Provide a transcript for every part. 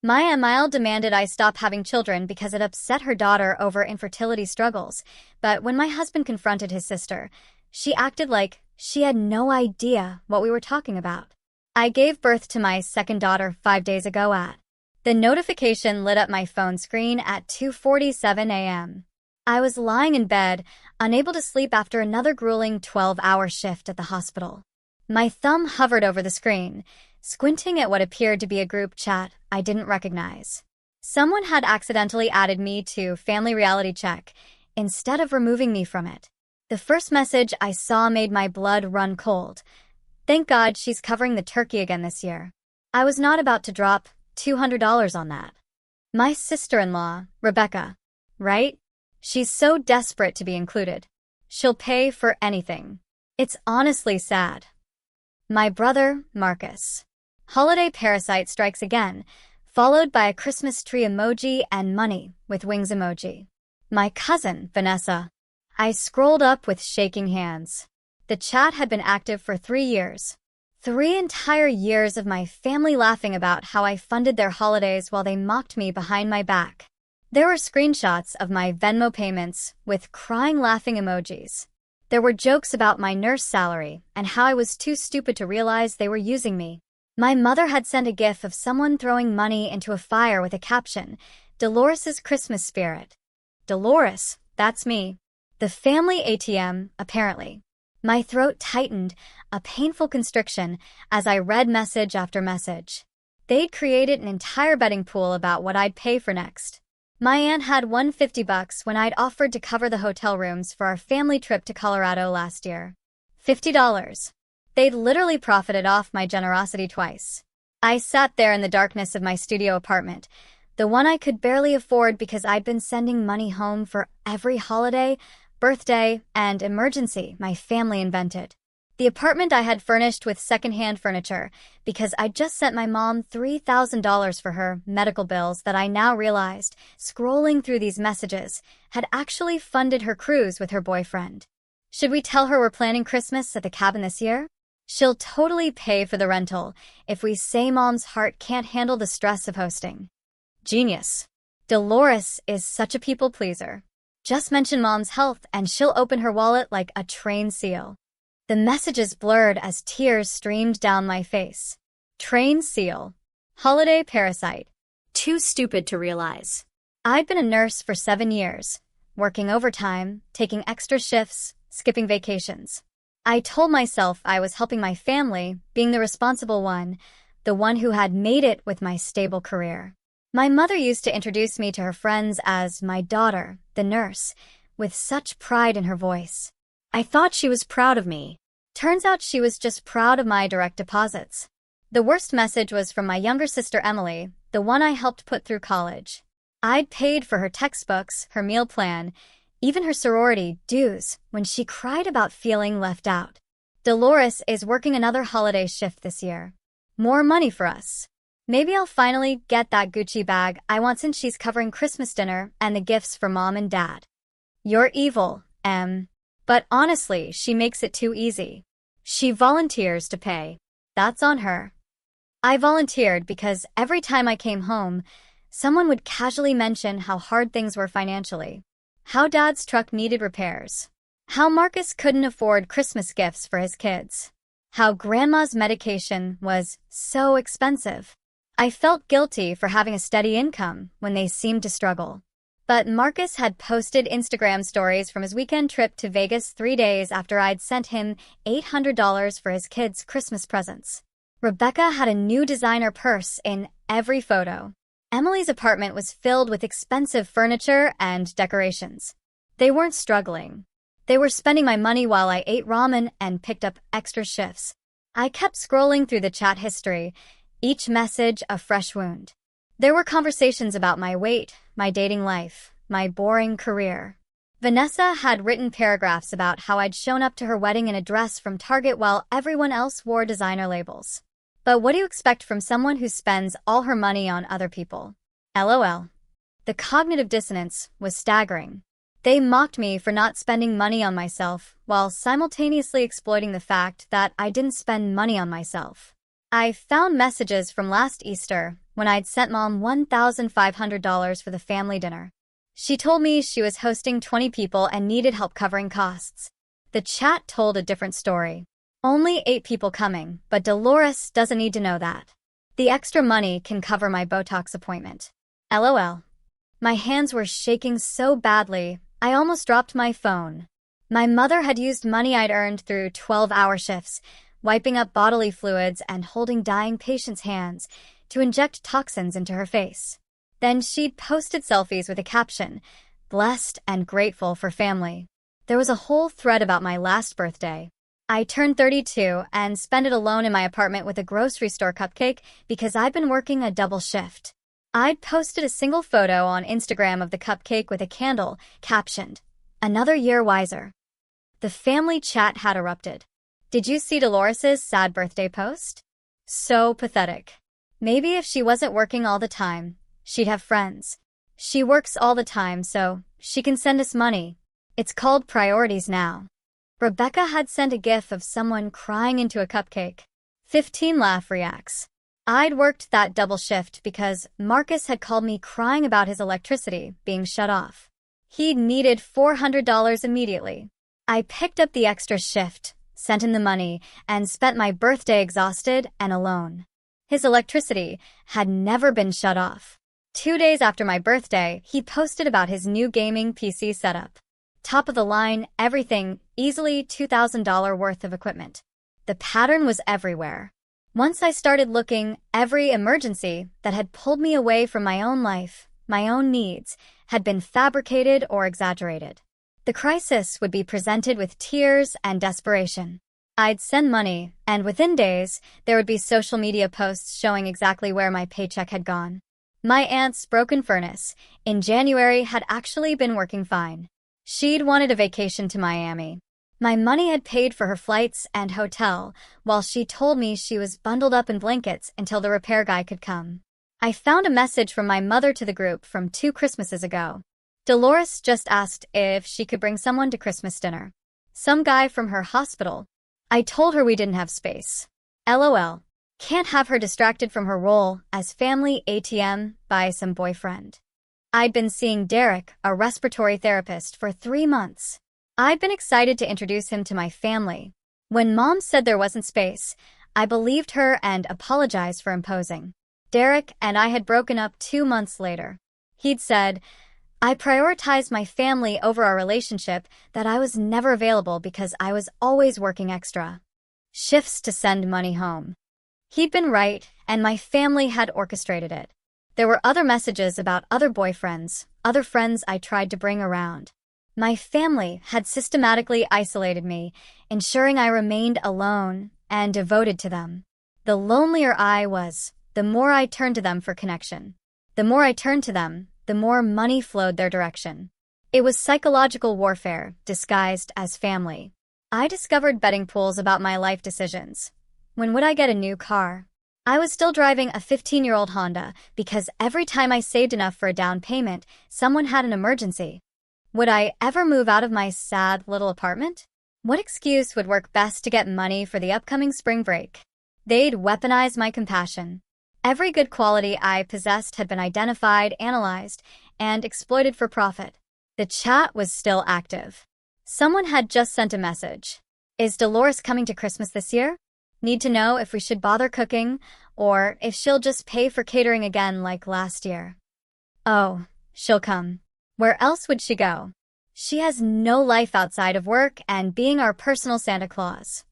Maya Mile demanded I stop having children because it upset her daughter over infertility struggles, but when my husband confronted his sister, she acted like she had no idea what we were talking about. I gave birth to my second daughter 5 days ago at. The notification lit up my phone screen at 2:47 a.m. I was lying in bed, unable to sleep after another grueling 12-hour shift at the hospital. My thumb hovered over the screen, squinting at what appeared to be a group chat I didn't recognize. Someone had accidentally added me to Family Reality Check instead of removing me from it. The first message I saw made my blood run cold. Thank God she's covering the turkey again this year. I was not about to drop $200 on that. My sister-in-law, Rebecca, right? She's so desperate to be included. She'll pay for anything. It's honestly sad. My brother, Marcus. Holiday parasite strikes again, followed by a Christmas tree emoji and money with wings emoji. My cousin, Vanessa. I scrolled up with shaking hands. The chat had been active for 3 years. 3 entire years of my family laughing about how I funded their holidays while they mocked me behind my back. There were screenshots of my Venmo payments with crying laughing emojis. There were jokes about my nurse salary and how I was too stupid to realize they were using me. My mother had sent a gif of someone throwing money into a fire with a caption, "Dolores' Christmas spirit." Dolores, that's me. The family ATM, apparently. My throat tightened, a painful constriction, as I read message after message. They'd created an entire betting pool about what I'd pay for next. My aunt had won $50 when I'd offered to cover the hotel rooms for our family trip to Colorado last year. $50. They'd literally profited off my generosity twice. I sat there in the darkness of my studio apartment, the one I could barely afford because I'd been sending money home for every holiday, birthday, and emergency my family invented. The apartment I had furnished with secondhand furniture because I'd just sent my mom $3,000 for her medical bills that I now realized, scrolling through these messages, had actually funded her cruise with her boyfriend. Should we tell her we're planning Christmas at the cabin this year? She'll totally pay for the rental if we say Mom's heart can't handle the stress of hosting. Genius. Dolores is such a people pleaser. Just mention Mom's health and she'll open her wallet like a trained seal. The messages blurred as tears streamed down my face. Trained seal. Holiday parasite. Too stupid to realize. I'd been a nurse for 7 years, working overtime, taking extra shifts, skipping vacations. I told myself I was helping my family, being the responsible one, the one who had made it with my stable career. My mother used to introduce me to her friends as my daughter, the nurse, with such pride in her voice. I thought she was proud of me. Turns out she was just proud of my direct deposits. The worst message was from my younger sister Emily, the one I helped put through college. I'd paid for her textbooks, her meal plan, even her sorority dues when she cried about feeling left out. Dolores is working another holiday shift this year. More money for us. Maybe I'll finally get that Gucci bag I want since she's covering Christmas dinner and the gifts for Mom and Dad. You're evil, Em. But honestly, she makes it too easy. She volunteers to pay. That's on her. I volunteered because every time I came home, someone would casually mention how hard things were financially. How Dad's truck needed repairs. How Marcus couldn't afford Christmas gifts for his kids. How Grandma's medication was so expensive. I felt guilty for having a steady income when they seemed to struggle. But Marcus had posted Instagram stories from his weekend trip to Vegas 3 days after I'd sent him $800 for his kids' Christmas presents. Rebecca had a new designer purse in every photo. Emily's apartment was filled with expensive furniture and decorations. They weren't struggling. They were spending my money while I ate ramen and picked up extra shifts. I kept scrolling through the chat history, each message a fresh wound. There were conversations about my weight, my dating life, my boring career. Vanessa had written paragraphs about how I'd shown up to her wedding in a dress from Target while everyone else wore designer labels. But what do you expect from someone who spends all her money on other people? LOL. The cognitive dissonance was staggering. They mocked me for not spending money on myself while simultaneously exploiting the fact that I didn't spend money on myself. I found messages from last Easter when I'd sent Mom $1,500 for the family dinner. She told me she was hosting 20 people and needed help covering costs. The chat told a different story. Only 8 people coming, but Dolores doesn't need to know that. The extra money can cover my Botox appointment. LOL. My hands were shaking so badly, I almost dropped my phone. My mother had used money I'd earned through 12-hour shifts, wiping up bodily fluids and holding dying patients' hands to inject toxins into her face. Then she'd posted selfies with a caption, "Blessed and grateful for family." There was a whole thread about my last birthday. I turned 32 and spent it alone in my apartment with a grocery store cupcake because I'd been working a double shift. I'd posted a single photo on Instagram of the cupcake with a candle, captioned, "Another year wiser." The family chat had erupted. Did you see Dolores's sad birthday post? So pathetic. Maybe if she wasn't working all the time, she'd have friends. She works all the time, so she can send us money. It's called priorities now. Rebecca had sent a gif of someone crying into a cupcake. 15 laugh reacts. I'd worked that double shift because Marcus had called me crying about his electricity being shut off. He needed $400 immediately. I picked up the extra shift, sent him the money, and spent my birthday exhausted and alone. His electricity had never been shut off. 2 days after my birthday, he posted about his new gaming PC setup. Top of the line, everything, easily $2,000 worth of equipment. The pattern was everywhere. Once I started looking, every emergency that had pulled me away from my own life, my own needs, had been fabricated or exaggerated. The crisis would be presented with tears and desperation. I'd send money, and within days, there would be social media posts showing exactly where my paycheck had gone. My aunt's broken furnace, in January, had actually been working fine. She'd wanted a vacation to Miami. My money had paid for her flights and hotel, while she told me she was bundled up in blankets until the repair guy could come. I found a message from my mother to the group from 2 Christmases ago. Dolores just asked if she could bring someone to Christmas dinner. Some guy from her hospital. I told her we didn't have space. LOL. Can't have her distracted from her role as family ATM by some boyfriend. I'd been seeing Derek, a respiratory therapist, for 3 months. I'd been excited to introduce him to my family. When Mom said there wasn't space, I believed her and apologized for imposing. Derek and I had broken up 2 months later. He'd said, "I prioritized my family over our relationship, that I was never available because I was always working extra shifts to send money home." He'd been right, and my family had orchestrated it. There were other messages about other boyfriends, other friends I tried to bring around. My family had systematically isolated me, ensuring I remained alone and devoted to them. The lonelier I was, the more I turned to them for connection. The more I turned to them, the more money flowed their direction. It was psychological warfare, disguised as family. I discovered betting pools about my life decisions. When would I get a new car? I was still driving a 15-year-old Honda because every time I saved enough for a down payment, someone had an emergency. Would I ever move out of my sad little apartment? What excuse would work best to get money for the upcoming spring break? They'd weaponize my compassion. Every good quality I possessed had been identified, analyzed, and exploited for profit. The chat was still active. Someone had just sent a message. "Is Dolores coming to Christmas this year? Need to know if we should bother cooking, or if she'll just pay for catering again like last year." Oh, she'll come. Where else would she go? She has no life outside of work and being our personal Santa Claus.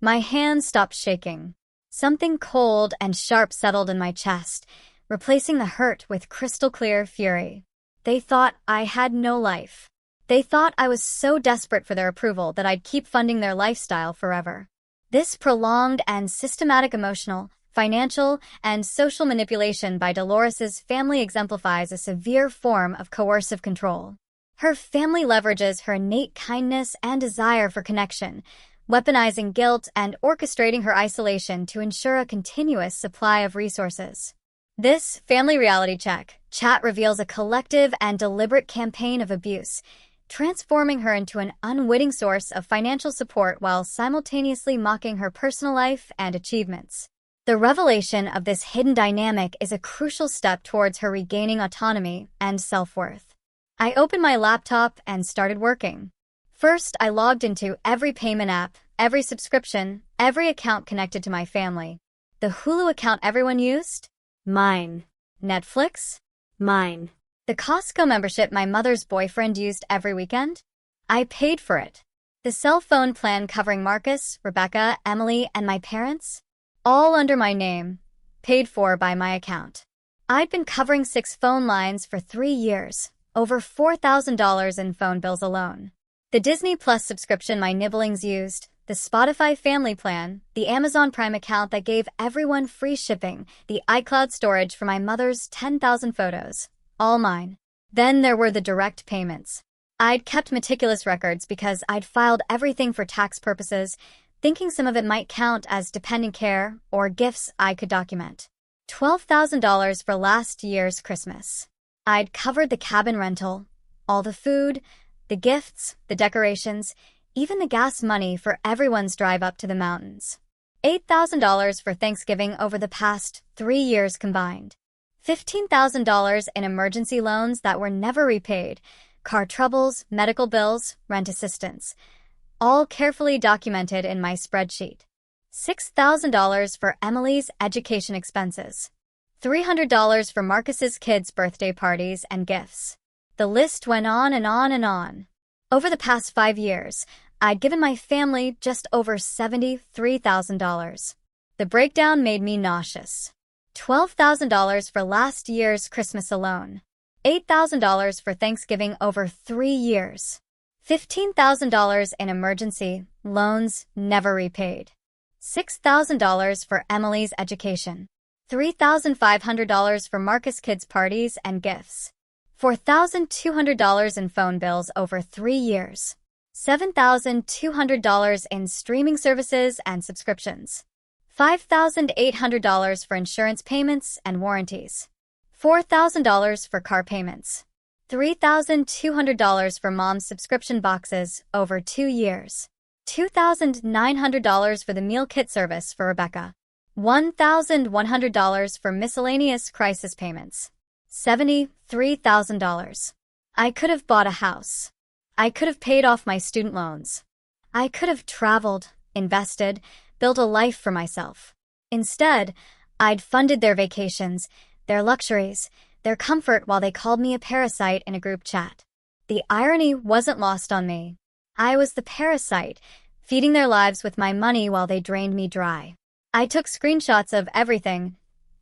My hands stopped shaking. Something cold and sharp settled in my chest, replacing the hurt with crystal-clear fury. They thought I had no life. They thought I was so desperate for their approval that I'd keep funding their lifestyle forever. This prolonged and systematic emotional, financial, and social manipulation by Dolores's family exemplifies a severe form of coercive control. Her family leverages her innate kindness and desire for connection, weaponizing guilt and orchestrating her isolation to ensure a continuous supply of resources. This family reality chat reveals a collective and deliberate campaign of abuse, transforming her into an unwitting source of financial support while simultaneously mocking her personal life and achievements. The revelation of this hidden dynamic is a crucial step towards her regaining autonomy and self-worth. I opened my laptop and started working. First, I logged into every payment app, every subscription, every account connected to my family. The Hulu account everyone used? Mine. Netflix? Mine. The Costco membership my mother's boyfriend used every weekend? I paid for it. The cell phone plan covering Marcus, Rebecca, Emily, and my parents? All under my name, paid for by my account. I'd been covering 6 phone lines for 3 years, over $4,000 in phone bills alone. The Disney Plus subscription my nibblings used, the Spotify family plan, the Amazon Prime account that gave everyone free shipping, the iCloud storage for my mother's 10,000 photos, all mine. Then there were the direct payments. I'd kept meticulous records because I'd filed everything for tax purposes, thinking some of it might count as dependent care or gifts I could document. $12,000 for last year's Christmas. I'd covered the cabin rental, all the food, the gifts, the decorations, even the gas money for everyone's drive up to the mountains. $8,000 for Thanksgiving over the past 3 years combined. $15,000 in emergency loans that were never repaid, car troubles, medical bills, rent assistance, all carefully documented in my spreadsheet. $6,000 for Emily's education expenses. $300 for Marcus's kids' birthday parties and gifts. The list went on and on and on. Over the past 5 years, I'd given my family just over $73,000. The breakdown made me nauseous. $12,000 for last year's Christmas alone. $8,000 for Thanksgiving over 3 years. $15,000 in emergency loans never repaid. $6,000 for Emily's education. $3,500 for Marcus' kids' parties and gifts. $4,200 in phone bills over 3 years. $7,200 in streaming services and subscriptions. $5,800 for insurance payments and warranties. $4,000 for car payments. $3,200 for mom's subscription boxes over 2 years. $2,900 for the meal kit service for Rebecca. $1,100 for miscellaneous crisis payments. $73,000. I could have bought a house. I could have paid off my student loans. I could have traveled, invested, built a life for myself. Instead, I'd funded their vacations, their luxuries, their comfort while they called me a parasite in a group chat. The irony wasn't lost on me. I was the parasite, feeding their lives with my money while they drained me dry. I took screenshots of everything,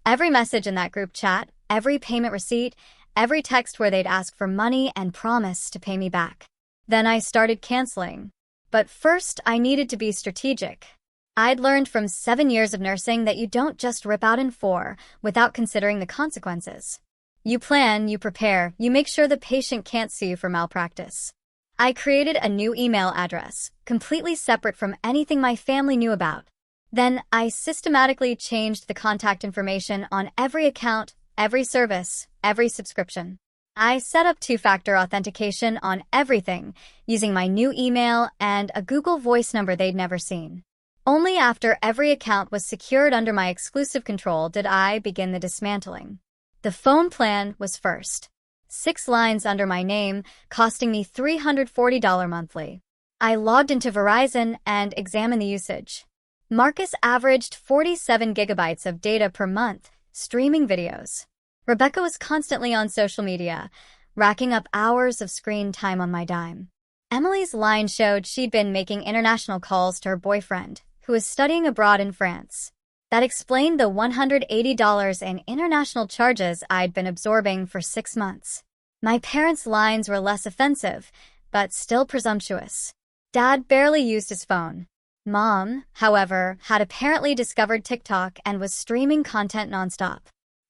every message in that group chat, every payment receipt, every text where they'd ask for money and promise to pay me back. Then I started canceling. But first, I needed to be strategic. I'd learned from 7 years of nursing that you don't just rip out in 4 without considering the consequences. You plan, you prepare, you make sure the patient can't sue you for malpractice. I created a new email address, completely separate from anything my family knew about. Then I systematically changed the contact information on every account, every service, every subscription. I set up 2-factor authentication on everything, using my new email and a Google Voice number they'd never seen. Only after every account was secured under my exclusive control did I begin the dismantling. The phone plan was first. 6 lines under my name, costing me $340 monthly. I logged into Verizon and examined the usage. Marcus averaged 47 gigabytes of data per month, streaming videos. Rebecca was constantly on social media, racking up hours of screen time on my dime. Emily's line showed she'd been making international calls to her boyfriend, who was studying abroad in France. That explained the $180 in international charges I'd been absorbing for 6 months. My parents' lines were less offensive, but still presumptuous. Dad barely used his phone. Mom, however, had apparently discovered TikTok and was streaming content nonstop.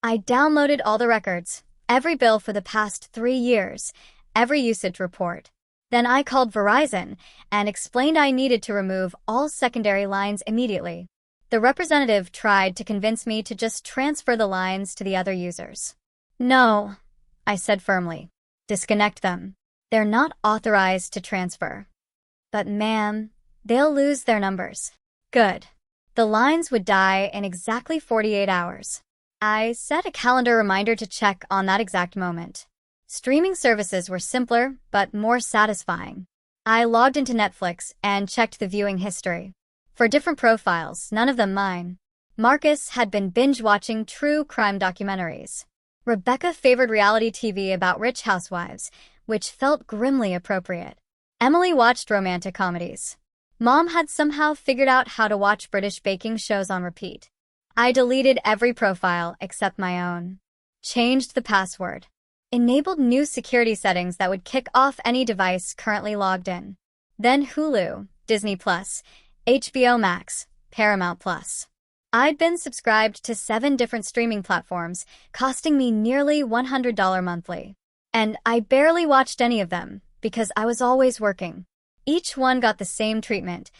I downloaded all the records, every bill for the past 3 years, every usage report. Then I called Verizon and explained I needed to remove all secondary lines immediately. The representative tried to convince me to just transfer the lines to the other users. No, I said firmly. Disconnect them. They're not authorized to transfer. But ma'am, they'll lose their numbers. Good. The lines would die in exactly 48 hours. I set a calendar reminder to check on that exact moment. Streaming services were simpler, but more satisfying. I logged into Netflix and checked the viewing history. For different profiles, none of them mine. Marcus had been binge-watching true crime documentaries. Rebecca favored reality TV about rich housewives, which felt grimly appropriate. Emily watched romantic comedies. Mom had somehow figured out how to watch British baking shows on repeat. I deleted every profile except my own. Changed the password. Enabled new security settings that would kick off any device currently logged in. Then Hulu, Disney+, HBO Max, Paramount+. I'd been subscribed to 7 different streaming platforms, costing me nearly $100 monthly. And I barely watched any of them, because I was always working. Each one got the same treatment.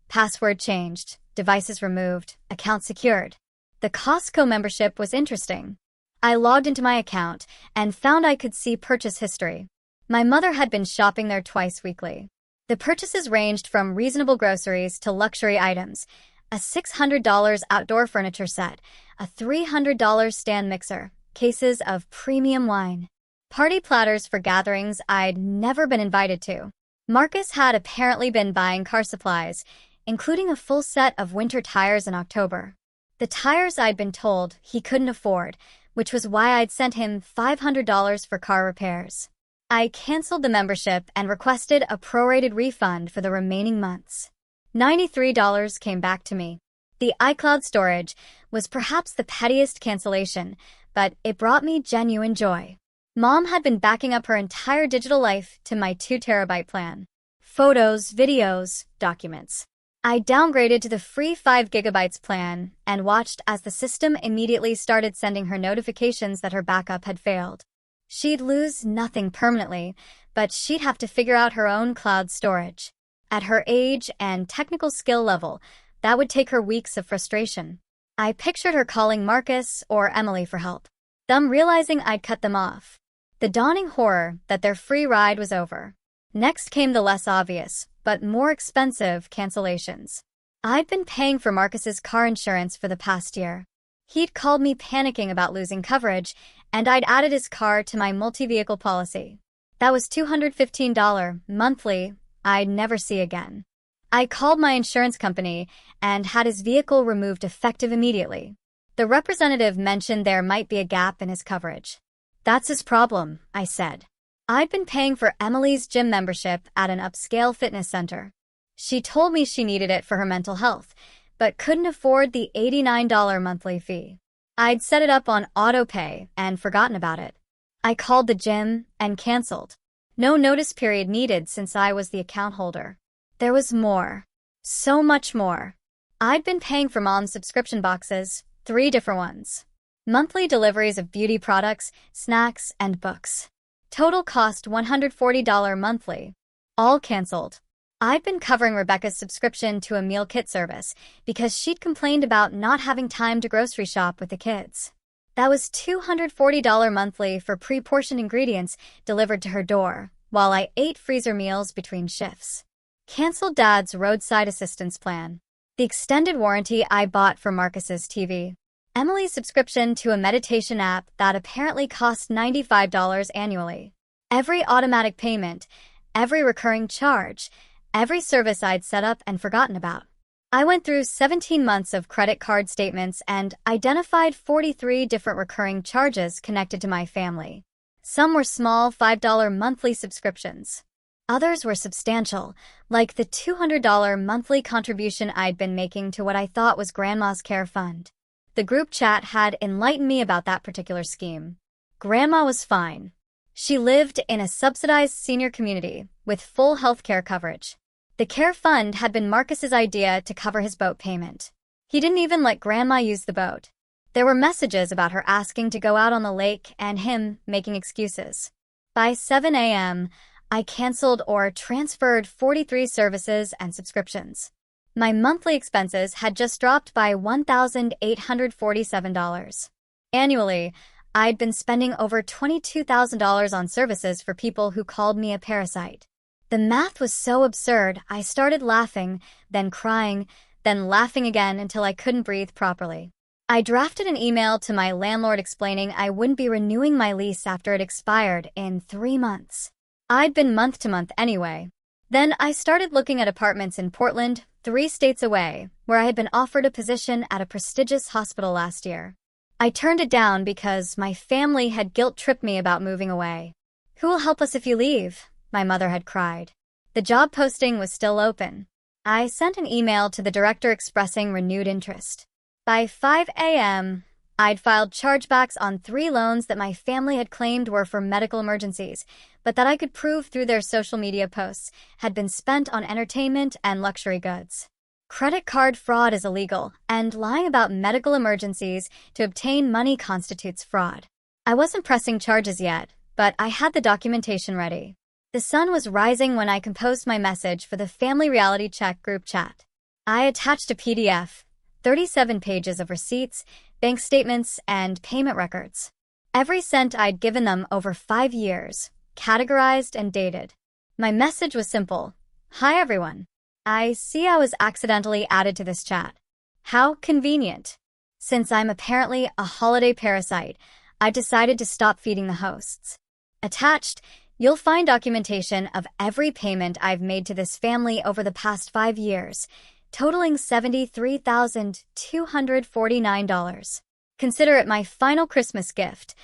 Password changed, devices removed, account secured. The Costco membership was interesting. I logged into my account and found I could see purchase history. My mother had been shopping there twice weekly. The purchases ranged from reasonable groceries to luxury items, a $600 outdoor furniture set, a $300 stand mixer, cases of premium wine, party platters for gatherings I'd never been invited to. Marcus had apparently been buying car supplies, including a full set of winter tires in October. The tires I'd been told he couldn't afford, which was why I'd sent him $500 for car repairs. I canceled the membership and requested a prorated refund for the remaining months. $93 came back to me. The iCloud storage was perhaps the pettiest cancellation, but it brought me genuine joy. Mom had been backing up her entire digital life to my 2 TB plan. Photos, videos, documents. I downgraded to the free 5 GB plan and watched as the system immediately started sending her notifications that her backup had failed. She'd lose nothing permanently, but she'd have to figure out her own cloud storage. At her age and technical skill level, that would take her weeks of frustration. I pictured her calling Marcus or Emily for help, them realizing I'd cut them off. The dawning horror that their free ride was over. Next came the less obvious, but more expensive cancellations. I'd been paying for Marcus's car insurance for the past year. He'd called me panicking about losing coverage, and I'd added his car to my multi-vehicle policy. That was $215 monthly I'd never see again. I called my insurance company and had his vehicle removed effective immediately. The representative mentioned there might be a gap in his coverage. That's his problem, I said. I'd been paying for Emily's gym membership at an upscale fitness center. She told me she needed it for her mental health, but couldn't afford the $89 monthly fee. I'd set it up on auto-pay and forgotten about it. I called the gym and canceled. No notice period needed since I was the account holder. There was more. So much more. I'd been paying for Mom's subscription boxes, 3 different ones. Monthly deliveries of beauty products, snacks, and books. Total cost $140 monthly. All canceled. I'd been covering Rebecca's subscription to a meal kit service because she'd complained about not having time to grocery shop with the kids. That was $240 monthly for pre-portioned ingredients delivered to her door, while I ate freezer meals between shifts. Canceled Dad's roadside assistance plan. The extended warranty I bought for Marcus's TV. Emily's subscription to a meditation app that apparently cost $95 annually. Every automatic payment, every recurring charge, every service I'd set up and forgotten about. I went through 17 months of credit card statements and identified 43 different recurring charges connected to my family. Some were small $5 monthly subscriptions. Others were substantial, like the $200 monthly contribution I'd been making to what I thought was Grandma's Care Fund. The group chat had enlightened me about that particular scheme. Grandma was fine. She lived in a subsidized senior community with full health care coverage. The Care Fund had been Marcus's idea to cover his boat payment. He didn't even let Grandma use the boat. There were messages about her asking to go out on the lake and him making excuses. By 7 a.m., I canceled or transferred 43 services and subscriptions. My monthly expenses had just dropped by $1,847. Annually, I'd been spending over $22,000 on services for people who called me a parasite. The math was so absurd, I started laughing, then crying, then laughing again until I couldn't breathe properly. I drafted an email to my landlord explaining I wouldn't be renewing my lease after it expired in 3 months. I'd been month to month anyway. Then I started looking at apartments in Portland, 3 states away, where I had been offered a position at a prestigious hospital last year. I turned it down because my family had guilt-tripped me about moving away. "Who will help us if you leave?" my mother had cried. The job posting was still open. I sent an email to the director expressing renewed interest. By 5 a.m., I'd filed chargebacks on 3 loans that my family had claimed were for medical emergencies, but that I could prove through their social media posts had been spent on entertainment and luxury goods. Credit card fraud is illegal, and lying about medical emergencies to obtain money constitutes fraud. I wasn't pressing charges yet, but I had the documentation ready. The sun was rising when I composed my message for the Family Reality Check group chat. I attached a PDF, 37 pages of receipts, bank statements, and payment records. Every cent I'd given them over 5 years, categorized and dated. My message was simple. "Hi everyone. I see I was accidentally added to this chat. How convenient. Since I'm apparently a holiday parasite, I decided to stop feeding the hosts." Attached, you'll find documentation of every payment I've made to this family over the past 5 years, totaling $73,249. Consider it my final Christmas gift,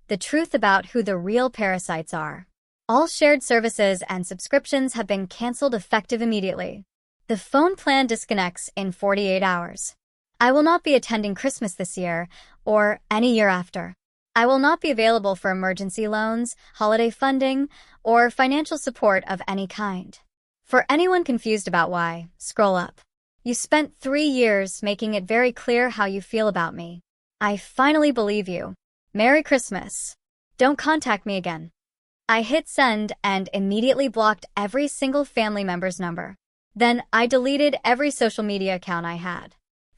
the truth about who the real parasites are. All shared services and subscriptions have been canceled effective immediately. The phone plan disconnects in 48 hours. I will not be attending Christmas this year or any year after. I will not be available for emergency loans, holiday funding, or financial support of any kind. For anyone confused about why, scroll up. You spent 3 years making it very clear how you feel about me. I finally believe you. Merry Christmas. Don't contact me again. I hit send and immediately blocked every single family member's number. Then I deleted every social media account I had.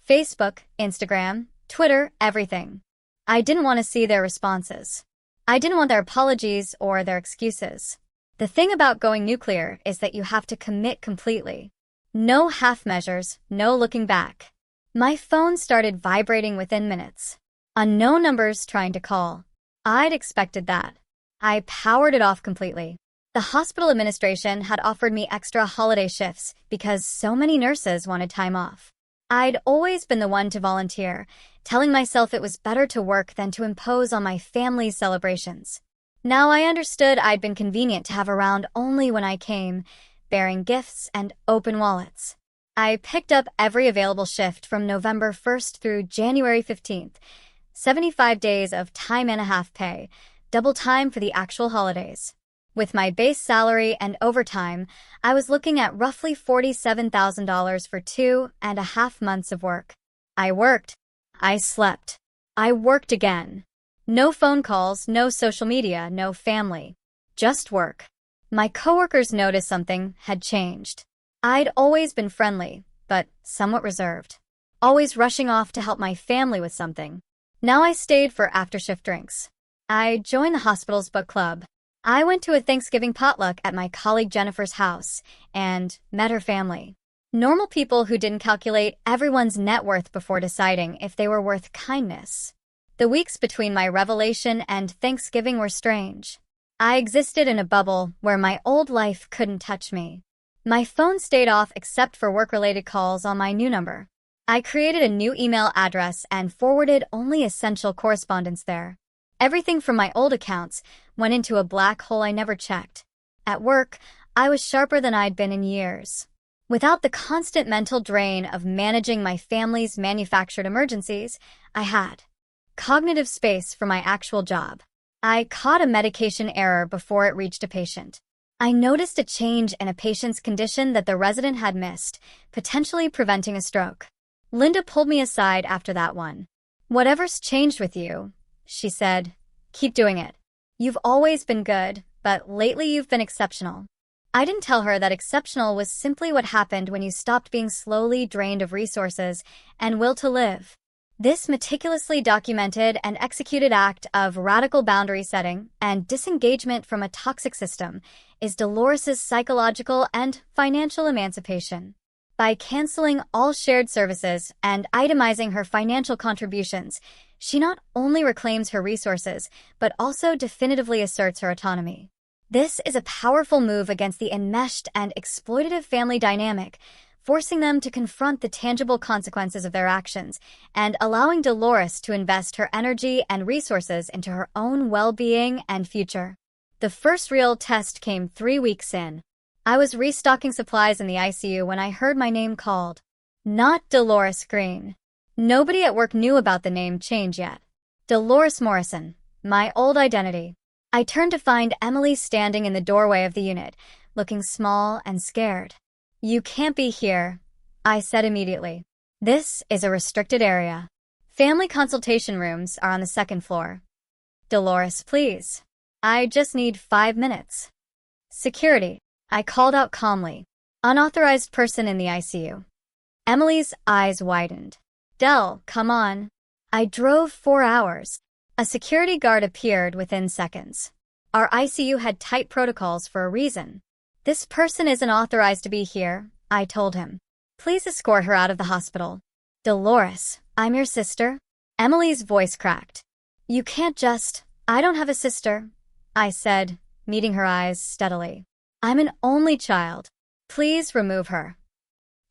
Facebook, Instagram, Twitter, everything. I didn't want to see their responses. I didn't want their apologies or their excuses. The thing about going nuclear is that you have to commit completely. No half measures, no looking back. My phone started vibrating within minutes. Unknown numbers trying to call. I'd expected that. I powered it off completely. The hospital administration had offered me extra holiday shifts because so many nurses wanted time off. I'd always been the one to volunteer, telling myself it was better to work than to impose on my family's celebrations. Now I understood I'd been convenient to have around only when I came, bearing gifts and open wallets. I picked up every available shift from November 1st through January 15th, 75 days of time and a half pay, double time for the actual holidays. With my base salary and overtime, I was looking at roughly $47,000 for 2.5 months of work. I worked. I slept. I worked again. No phone calls, no social media, no family. Just work. My coworkers noticed something had changed. I'd always been friendly, but somewhat reserved. Always rushing off to help my family with something. Now I stayed for after-shift drinks. I joined the hospital's book club. I went to a Thanksgiving potluck at my colleague Jennifer's house and met her family. Normal people who didn't calculate everyone's net worth before deciding if they were worth kindness. The weeks between my revelation and Thanksgiving were strange. I existed in a bubble where my old life couldn't touch me. My phone stayed off except for work-related calls on my new number. I created a new email address and forwarded only essential correspondence there. Everything from my old accounts went into a black hole I never checked. At work, I was sharper than I'd been in years. Without the constant mental drain of managing my family's manufactured emergencies, I had cognitive space for my actual job. I caught a medication error before it reached a patient. I noticed a change in a patient's condition that the resident had missed, potentially preventing a stroke. Linda pulled me aside after that one. "Whatever's changed with you," she said, "keep doing it. You've always been good, but lately you've been exceptional." I didn't tell her that exceptional was simply what happened when you stopped being slowly drained of resources and will to live. This meticulously documented and executed act of radical boundary setting and disengagement from a toxic system is Dolores's psychological and financial emancipation. By canceling all shared services and itemizing her financial contributions, she not only reclaims her resources, but also definitively asserts her autonomy. This is a powerful move against the enmeshed and exploitative family dynamic, forcing them to confront the tangible consequences of their actions and allowing Dolores to invest her energy and resources into her own well-being and future. The first real test came 3 weeks in. I was restocking supplies in the ICU when I heard my name called. Not Dolores Green. Nobody at work knew about the name change yet. Dolores Morrison, my old identity. I turned to find Emily standing in the doorway of the unit, looking small and scared. "You can't be here," I said immediately. "This is a restricted area. Family consultation rooms are on the 2nd floor. Dolores, please. I just need 5 minutes." "Security," I called out calmly. "Unauthorized person in the ICU." Emily's eyes widened. "Del, come on." I drove 4 hours. A security guard appeared within seconds. Our ICU had tight protocols for a reason. "This person isn't authorized to be here," I told him. "Please escort her out of the hospital." "Dolores, I'm your sister." Emily's voice cracked. "You can't just—" "I don't have a sister," I said, meeting her eyes steadily. "I'm an only child. Please remove her."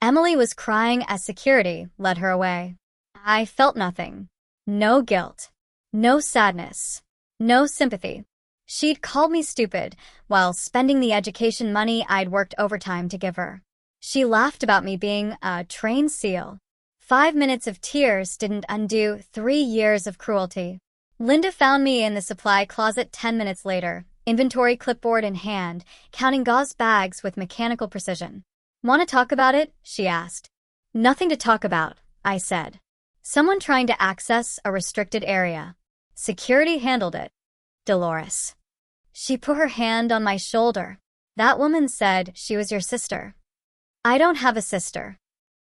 Emily was crying as security led her away. I felt nothing. No guilt. No sadness. No sympathy. She'd called me stupid while spending the education money I'd worked overtime to give her. She laughed about me being a trained SEAL. 5 minutes of tears didn't undo 3 years of cruelty. Linda found me in the supply closet 10 minutes later, inventory clipboard in hand, counting gauze bags with mechanical precision. "Want to talk about it?" she asked. "Nothing to talk about," I said. "Someone trying to access a restricted area. Security handled it." "Dolores." She put her hand on my shoulder. "That woman said she was your sister." "I don't have a sister."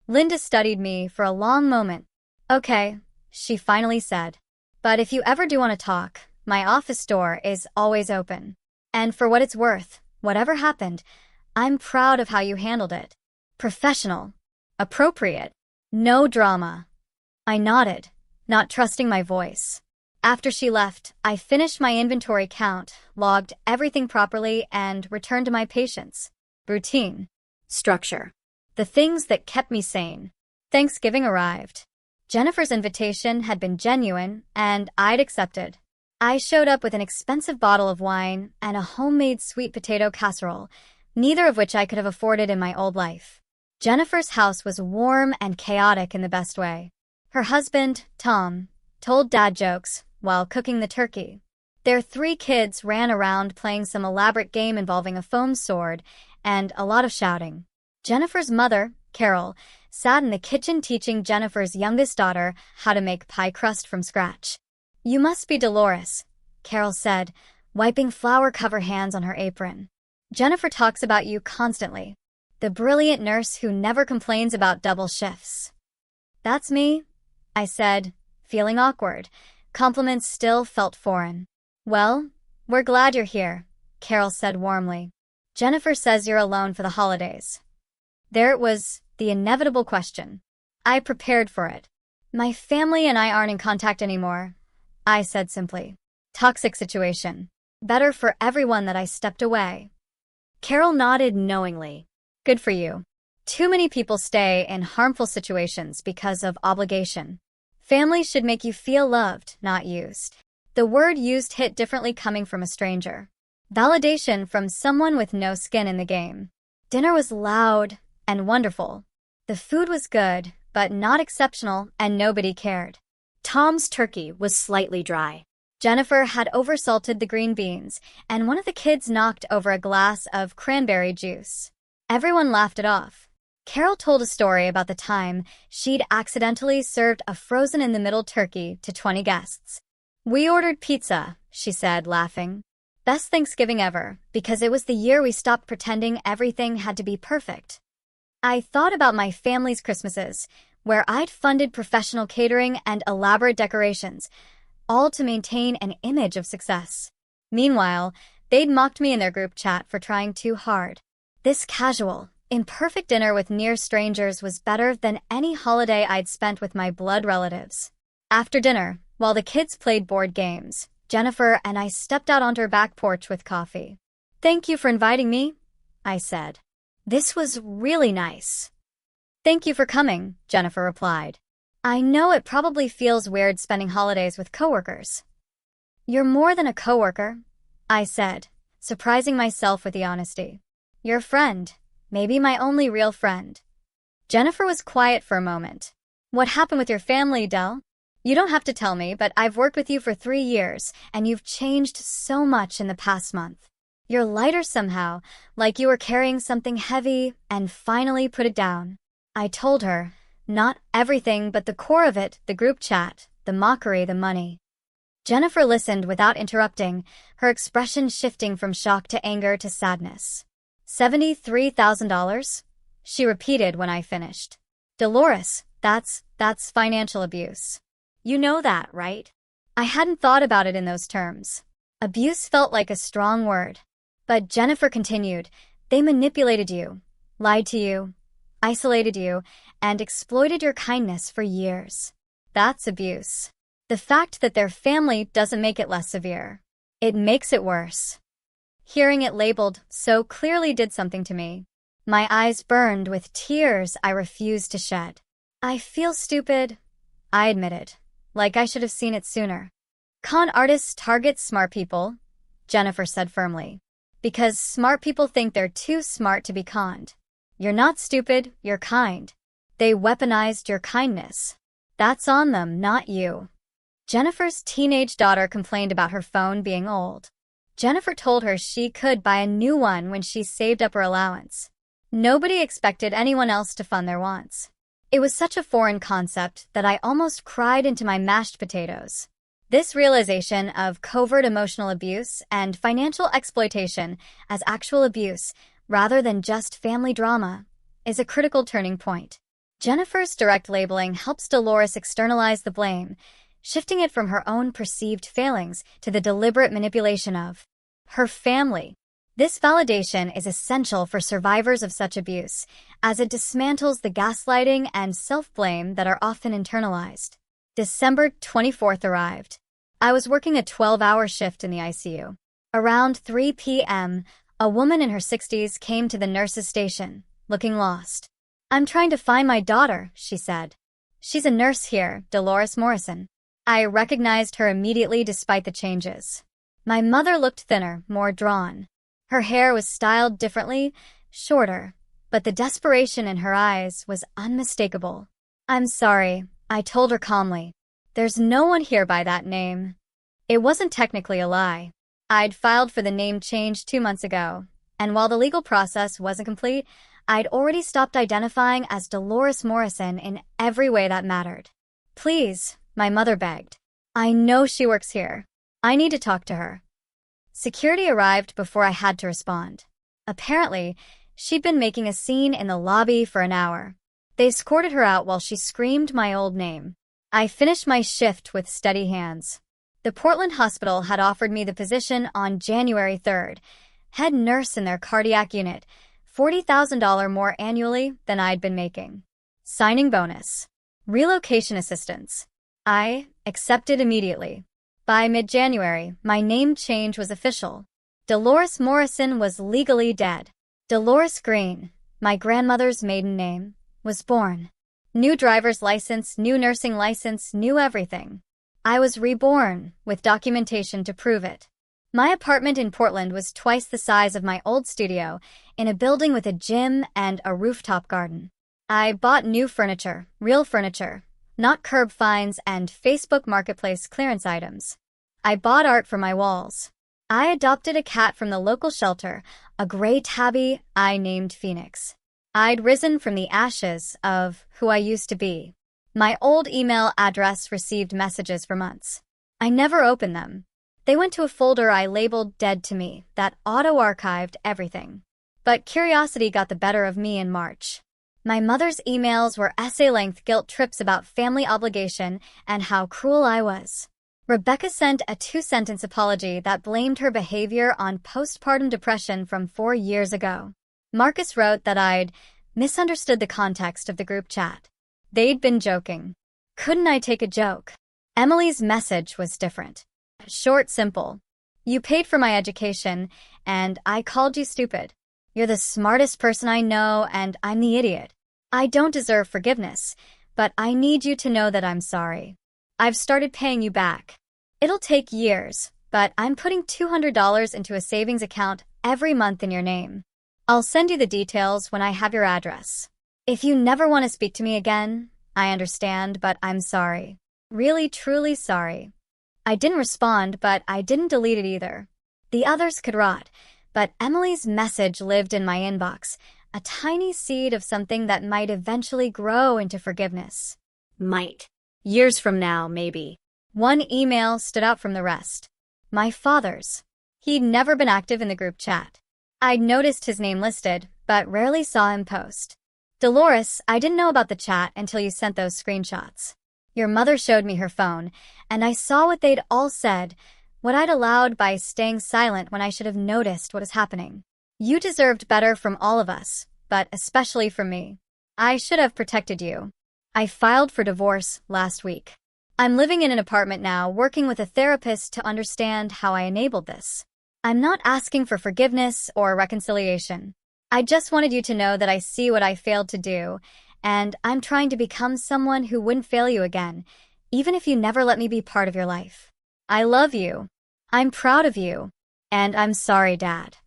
Linda studied me for a long moment. "Okay," she finally said. "But if you ever do want to talk, my office door is always open. And for what it's worth, whatever happened, I'm proud of how you handled it. Professional. Appropriate. No drama." I nodded, not trusting my voice. After she left, I finished my inventory count, logged everything properly, and returned to my patients. Routine. Structure. The things that kept me sane. Thanksgiving arrived. Jennifer's invitation had been genuine, and I'd accepted. I showed up with an expensive bottle of wine and a homemade sweet potato casserole, neither of which I could have afforded in my old life. Jennifer's house was warm and chaotic in the best way. Her husband, Tom, told dad jokes while cooking the turkey. Their 3 kids ran around playing some elaborate game involving a foam sword and a lot of shouting. Jennifer's mother, Carol, sat in the kitchen teaching Jennifer's youngest daughter how to make pie crust from scratch. "You must be Dolores," Carol said, wiping flour-covered hands on her apron. "Jennifer talks about you constantly. The brilliant nurse who never complains about double shifts." "That's me," I said, feeling awkward. Compliments still felt foreign. "Well, we're glad you're here," Carol said warmly. "Jennifer says you're alone for the holidays." There it was, the inevitable question. I prepared for it. "My family and I aren't in contact anymore," I said simply. "Toxic situation. Better for everyone that I stepped away." Carol nodded knowingly. "Good for you. Too many people stay in harmful situations because of obligation. Family should make you feel loved, not used." The word used hit differently coming from a stranger. Validation from someone with no skin in the game. Dinner was loud and wonderful. The food was good, but not exceptional, and nobody cared. Tom's turkey was slightly dry. Jennifer had oversalted the green beans, and one of the kids knocked over a glass of cranberry juice. Everyone laughed it off. Carol told a story about the time she'd accidentally served a frozen-in-the-middle turkey to 20 guests. "We ordered pizza," she said, laughing. "Best Thanksgiving ever, because it was the year we stopped pretending everything had to be perfect." I thought about my family's Christmases, where I'd funded professional catering and elaborate decorations, all to maintain an image of success. Meanwhile, they'd mocked me in their group chat for trying too hard. This casual, Imperfect dinner with near strangers was better than any holiday I'd spent with my blood relatives. After dinner, while the kids played board games, Jennifer and I stepped out onto her back porch with coffee. "Thank you for inviting me," I said. "This was really nice." "Thank you for coming," Jennifer replied. "I know it probably feels weird spending holidays with coworkers." "You're more than a coworker," I said, surprising myself with the honesty. "You're a friend, maybe my only real friend." Jennifer was quiet for a moment. "What happened with your family, Del?" "You don't have to tell me, but I've worked with you for 3 years, and you've changed so much in the past month. You're lighter somehow, like you were carrying something heavy and finally put it down." I told her, not everything but the core of it, the group chat, the mockery, the money. Jennifer listened without interrupting, her expression shifting from shock to anger to sadness. $73,000? She repeated when I finished. "Dolores, that's financial abuse. You know that, right?" I hadn't thought about it in those terms. Abuse felt like a strong word. But Jennifer continued, "They manipulated you, lied to you, isolated you, and exploited your kindness for years. That's abuse. The fact that their family doesn't make it less severe. It makes it worse." Hearing it labeled so clearly did something to me. My eyes burned with tears I refused to shed. "I feel stupid," I admitted, "like I should have seen it sooner." "Con artists target smart people," Jennifer said firmly. "Because smart people think they're too smart to be conned. You're not stupid, you're kind. They weaponized your kindness. That's on them, not you." Jennifer's teenage daughter complained about her phone being old. Jennifer told her she could buy a new one when she saved up her allowance. Nobody expected anyone else to fund their wants. It was such a foreign concept that I almost cried into my mashed potatoes. This realization of covert emotional abuse and financial exploitation as actual abuse, rather than just family drama, is a critical turning point. Jennifer's direct labeling helps Dolores externalize the blame, shifting it from her own perceived failings to the deliberate manipulation of her family. This validation is essential for survivors of such abuse, as it dismantles the gaslighting and self-blame that are often internalized. December 24th arrived. I was working a 12-hour shift in the ICU. Around 3 p.m., a woman in her 60s came to the nurse's station, looking lost. "I'm trying to find my daughter," she said. "She's a nurse here, Dolores Morrison." I recognized her immediately despite the changes. My mother looked thinner, more drawn. Her hair was styled differently, shorter, but the desperation in her eyes was unmistakable. "I'm sorry," I told her calmly. "There's no one here by that name." It wasn't technically a lie. I'd filed for the name change 2 months ago, and while the legal process wasn't complete, I'd already stopped identifying as Dolores Morrison in every way that mattered. "Please," my mother begged. "I know she works here. I need to talk to her." Security arrived before I had to respond. Apparently, she'd been making a scene in the lobby for an hour. They escorted her out while she screamed my old name. I finished my shift with steady hands. The Portland hospital had offered me the position on January 3rd, head nurse in their cardiac unit, $40,000 more annually than I'd been making. Signing bonus. Relocation assistance. I accepted immediately. By mid-January, my name change was official. Dolores Morrison was legally dead. Dolores Green, my grandmother's maiden name, was born. New driver's license, new nursing license, new everything. I was reborn, with documentation to prove it. My apartment in Portland was twice the size of my old studio, in a building with a gym and a rooftop garden. I bought new furniture, real furniture, not curb finds and Facebook Marketplace clearance items. I bought art for my walls. I adopted a cat from the local shelter, a gray tabby I named Phoenix. I'd risen from the ashes of who I used to be. My old email address received messages for months. I never opened them. They went to a folder I labeled Dead to Me that auto-archived everything. But curiosity got the better of me in March. My mother's emails were essay-length guilt trips about family obligation and how cruel I was. Rebecca sent a 2-sentence apology that blamed her behavior on postpartum depression from 4 years ago. Marcus wrote that I'd misunderstood the context of the group chat. They'd been joking. Couldn't I take a joke? Emily's message was different. Short, simple. You paid for my education, and I called you stupid. You're the smartest person I know, and I'm the idiot. I don't deserve forgiveness, but I need you to know that I'm sorry. I've started paying you back. It'll take years, but I'm putting $200 into a savings account every month in your name. I'll send you the details when I have your address. If you never want to speak to me again, I understand, but I'm sorry. Really, truly sorry. I didn't respond, but I didn't delete it either. The others could rot, but Emily's message lived in my inbox, a tiny seed of something that might eventually grow into forgiveness. Might. Years from now, maybe. One email stood out from the rest. My father's. He'd never been active in the group chat. I'd noticed his name listed, but rarely saw him post. Dolores, I didn't know about the chat until you sent those screenshots. Your mother showed me her phone, and I saw what they'd all said, what I'd allowed by staying silent when I should have noticed what was happening. You deserved better from all of us, but especially from me. I should have protected you. I filed for divorce last week. I'm living in an apartment now, working with a therapist to understand how I enabled this. I'm not asking for forgiveness or reconciliation. I just wanted you to know that I see what I failed to do, and I'm trying to become someone who wouldn't fail you again, even if you never let me be part of your life. I love you. I'm proud of you. And I'm sorry, Dad.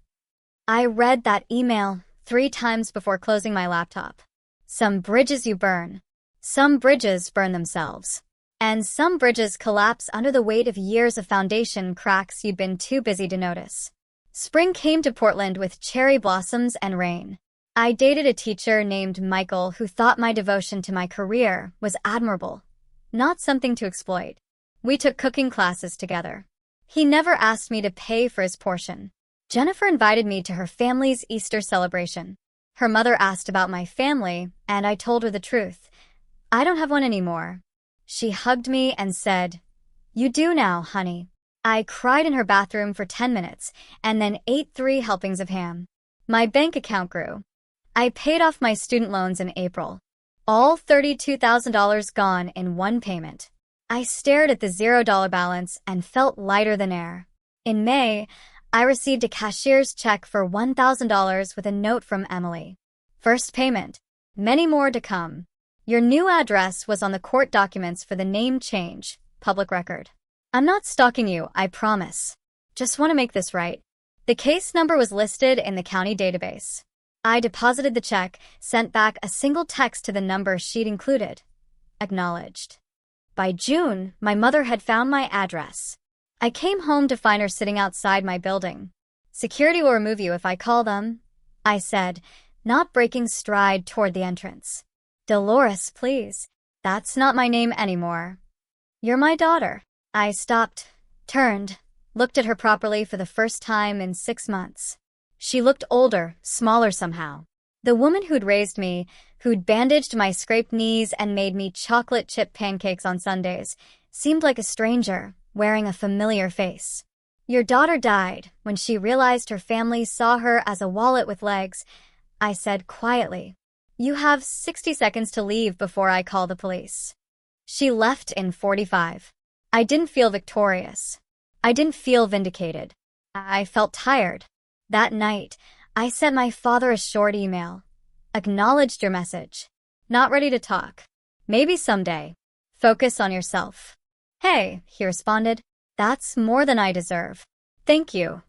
I read that email 3 times before closing my laptop. Some bridges you burn. Some bridges burn themselves. And some bridges collapse under the weight of years of foundation cracks you'd been too busy to notice. Spring came to Portland with cherry blossoms and rain. I dated a teacher named Michael who thought my devotion to my career was admirable, not something to exploit. We took cooking classes together. He never asked me to pay for his portion. Jennifer invited me to her family's Easter celebration. Her mother asked about my family, and I told her the truth. I don't have one anymore. She hugged me and said, "You do now, honey." I cried in her bathroom for 10 minutes and then ate 3 helpings of ham. My bank account grew. I paid off my student loans in April. All $32,000 gone in one payment. I stared at the $0 balance and felt lighter than air. In May, I received a cashier's check for $1,000 with a note from Emily. First payment. Many more to come. Your new address was on the court documents for the name change, public record. I'm not stalking you, I promise. Just want to make this right. The case number was listed in the county database. I deposited the check, sent back a single text to the number she'd included. Acknowledged. By June, my mother had found my address. I came home to find her sitting outside my building. Security will remove you if I call them, I said, not breaking stride toward the entrance. Dolores, please. That's not my name anymore. You're my daughter. I stopped, turned, looked at her properly for the first time in 6 months. She looked older, smaller somehow. The woman who'd raised me, who'd bandaged my scraped knees and made me chocolate chip pancakes on Sundays, seemed like a stranger, wearing a familiar face. Your daughter died when she realized her family saw her as a wallet with legs, I said quietly. You have 60 seconds to leave before I call the police. She left in 45. I didn't feel victorious. I didn't feel vindicated. I felt tired. That night, I sent my father a short email. Acknowledged your message. Not ready to talk. Maybe someday. Focus on yourself. Hey, he responded. That's more than I deserve. Thank you.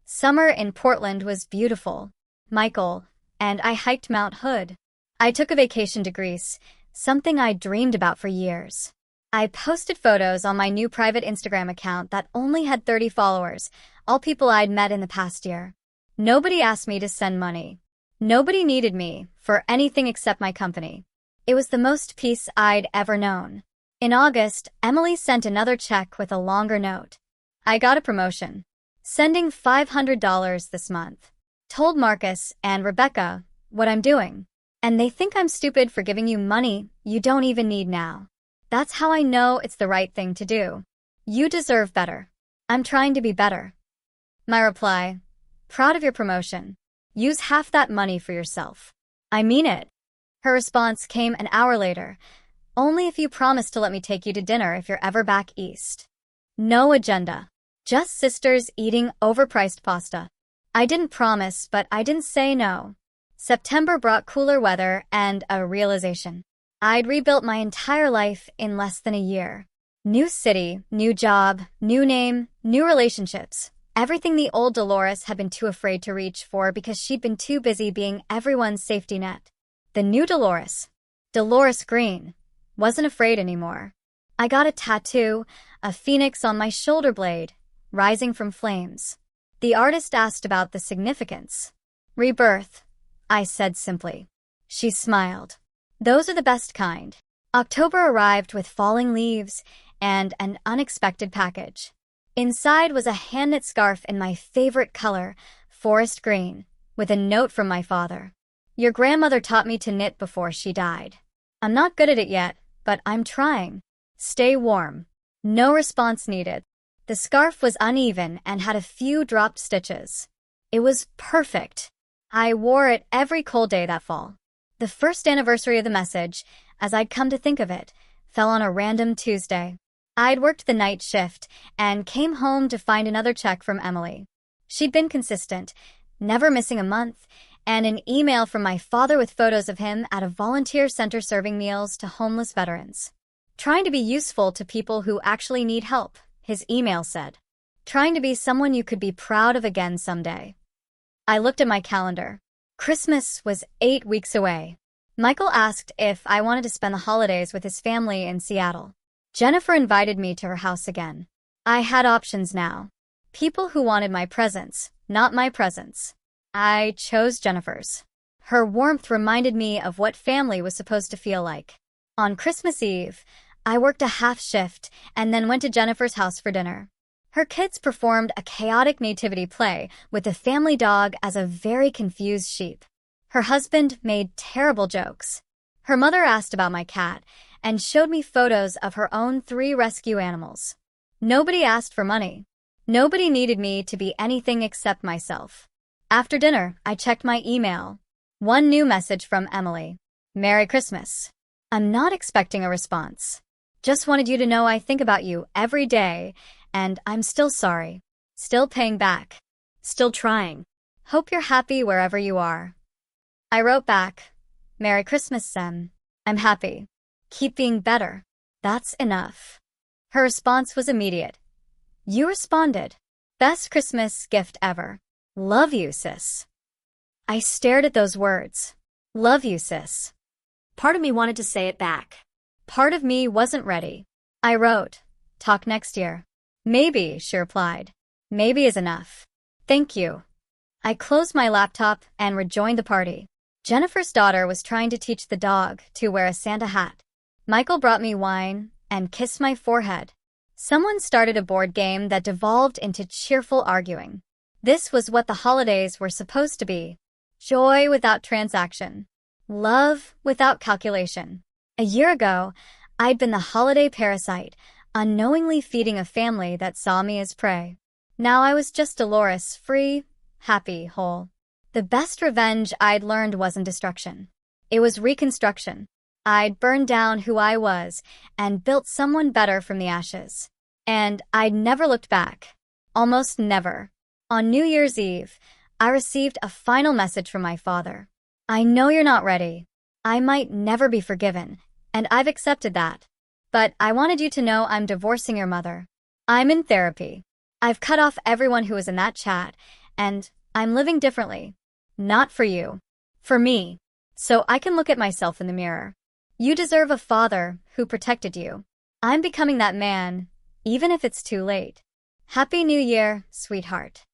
Summer in Portland was beautiful. Michael and I hiked Mount Hood. I took a vacation to Greece, something I dreamed about for years. I posted photos on my new private Instagram account that only had 30 followers, all people I'd met in the past year. Nobody asked me to send money. Nobody needed me for anything except my company. It was the most peace I'd ever known. In August, Emily sent another check with a longer note. I got a promotion. Sending $500 this month. Told Marcus and Rebecca what I'm doing. And they think I'm stupid for giving you money you don't even need now. That's how I know it's the right thing to do. You deserve better. I'm trying to be better. My reply, proud of your promotion. Use half that money for yourself. I mean it. Her response came an hour later. Only if you promise to let me take you to dinner if you're ever back east. No agenda. Just sisters eating overpriced pasta. I didn't promise, but I didn't say no. September brought cooler weather and a realization. I'd rebuilt my entire life in less than a year. New city, new job, new name, new relationships. Everything the old Dolores had been too afraid to reach for because she'd been too busy being everyone's safety net. The new Dolores, Dolores Green, wasn't afraid anymore. I got a tattoo, a phoenix on my shoulder blade, rising from flames. The artist asked about the significance. Rebirth, I said simply. She smiled. Those are the best kind. October arrived with falling leaves and an unexpected package. Inside was a hand-knit scarf in my favorite color, forest green, with a note from my father. Your grandmother taught me to knit before she died. I'm not good at it yet, but I'm trying. Stay warm. No response needed. The scarf was uneven and had a few dropped stitches. It was perfect. I wore it every cold day that fall. The first anniversary of the message, as I'd come to think of it, fell on a random Tuesday. I'd worked the night shift and came home to find another check from Emily. She'd been consistent, never missing a month, and an email from my father with photos of him at a volunteer center serving meals to homeless veterans. Trying to be useful to people who actually need help, his email said. Trying to be someone you could be proud of again someday. I looked at my calendar. Christmas was 8 weeks away. Michael asked if I wanted to spend the holidays with his family in Seattle. Jennifer invited me to her house again. I had options now. People who wanted my presence, not my presence. I chose Jennifer's. Her warmth reminded me of what family was supposed to feel like. On Christmas Eve, I worked a half shift and then went to Jennifer's house for dinner. Her kids performed a chaotic nativity play with the family dog as a very confused sheep. Her husband made terrible jokes. Her mother asked about my cat and showed me photos of her own 3 rescue animals. Nobody asked for money. Nobody needed me to be anything except myself. After dinner, I checked my email. One new message from Emily. Merry Christmas. I'm not expecting a response. Just wanted you to know I think about you every day, and I'm still sorry. Still paying back. Still trying. Hope you're happy wherever you are. I wrote back, Merry Christmas, Sem. I'm happy. Keep being better. That's enough. Her response was immediate. You responded. Best Christmas gift ever. Love you, sis. I stared at those words. Love you, sis. Part of me wanted to say it back. Part of me wasn't ready. I wrote, talk next year. Maybe, she replied. Maybe is enough. Thank you. I closed my laptop and rejoined the party. Jennifer's daughter was trying to teach the dog to wear a Santa hat. Michael brought me wine and kissed my forehead. Someone started a board game that devolved into cheerful arguing. This was what the holidays were supposed to be. Joy without transaction. Love without calculation. A year ago, I'd been the holiday parasite, unknowingly feeding a family that saw me as prey. Now I was just Dolores, free, happy, whole. The best revenge I'd learned wasn't destruction. It was reconstruction. I'd burned down who I was and built someone better from the ashes. And I'd never looked back. Almost never. On New Year's Eve, I received a final message from my father. I know you're not ready. I might never be forgiven, and I've accepted that. But I wanted you to know I'm divorcing your mother. I'm in therapy. I've cut off everyone who was in that chat, and I'm living differently. Not for you. For me. So I can look at myself in the mirror. You deserve a father who protected you. I'm becoming that man, even if it's too late. Happy New Year, sweetheart.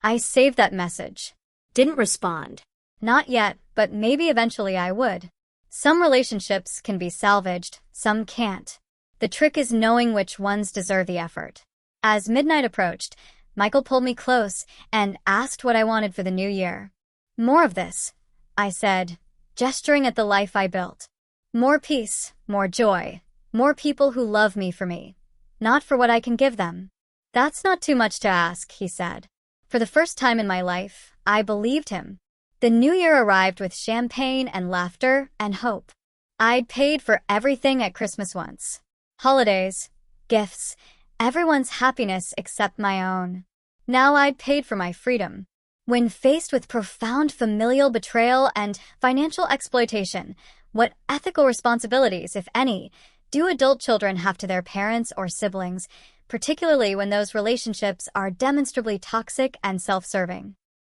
I saved that message. Didn't respond. Not yet, but maybe eventually I would. Some relationships can be salvaged, some can't. The trick is knowing which ones deserve the effort. As midnight approached, Michael pulled me close and asked what I wanted for the new year. More of this, I said, gesturing at the life I built. More peace, more joy, more people who love me for me, not for what I can give them. That's not too much to ask, he said. For the first time in my life, I believed him. The new year arrived with champagne and laughter and hope. I'd paid for everything at Christmas once. Holidays, gifts, everyone's happiness except my own. Now I'd paid for my freedom. When faced with profound familial betrayal and financial exploitation, what ethical responsibilities, if any, do adult children have to their parents or siblings, particularly when those relationships are demonstrably toxic and self-serving?